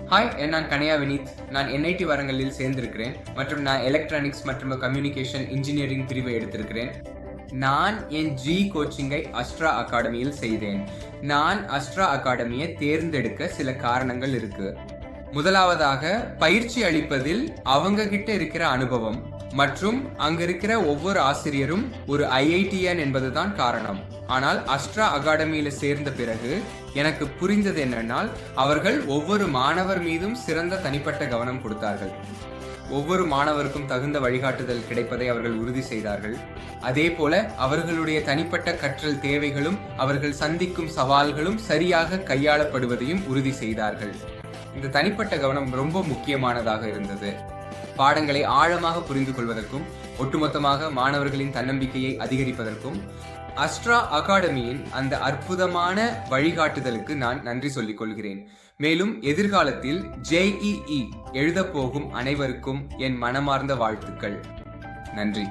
Hi, நான் கனையா வினீத். நான் NIT வரங்கலில் சேர்ந்திருக்கிறேன் மற்றும் நான் எலக்ட்ரானிக்ஸ் மற்றும் கம்யூனிகேஷன் இன்ஜினியரிங் பிரிவை எடுத்திருக்கிறேன். நான் என் கோச்சிங்கை அஸ்ட்ரா அகாடமியில் செய்தேன். நான் அஸ்ட்ரா அகாடமியை தேர்ந்தெடுக்க சில காரணங்கள் இருக்கு. முதலாவதாக, பயிற்சி அளிப்பதில் அவங்க கிட்ட இருக்கிற அனுபவம் மற்றும் அங்க இருக்கிற ஒவ்வொரு ஆசிரியரும் ஒரு ஐஐடியன் என்பதுதான் காரணம். ஆனால் அஸ்ட்ரா அகாடமியில சேர்ந்த பிறகு எனக்கு புரிந்தது என்னென்னால், அவர்கள் ஒவ்வொரு மாணவர் மீதும் சிறந்த தனிப்பட்ட கவனம் கொடுத்தார்கள். ஒவ்வொரு மாணவருக்கும் தகுந்த வழிகாட்டுதல் கிடைப்பதை அவர்கள் உறுதி செய்தார்கள். அதே போல அவர்களுடைய தனிப்பட்ட கற்றல் தேவைகளும் அவர்கள் சந்திக்கும் சவால்களும் சரியாக கையாளப்படுவதையும் உறுதி செய்தார்கள். இந்த தனிப்பட்ட கவனம் ரொம்ப முக்கியமானதாக இருந்தது. பாடங்களை ஆழமாக புரிந்து கொள்வதற்கும் ஒட்டுமொத்தமாக மாணவர்களின் தன்னம்பிக்கையை அதிகரிப்பதற்கும் அஸ்ட்ரா அகாடமியின் அந்த அற்புதமான வழிகாட்டுதலுக்கு நான் நன்றி சொல்லிக் கொள்கிறேன். மேலும் எதிர்காலத்தில் JEE எழுதப் போகும் அனைவருக்கும் என் மனமார்ந்த வாழ்த்துக்கள். நன்றி.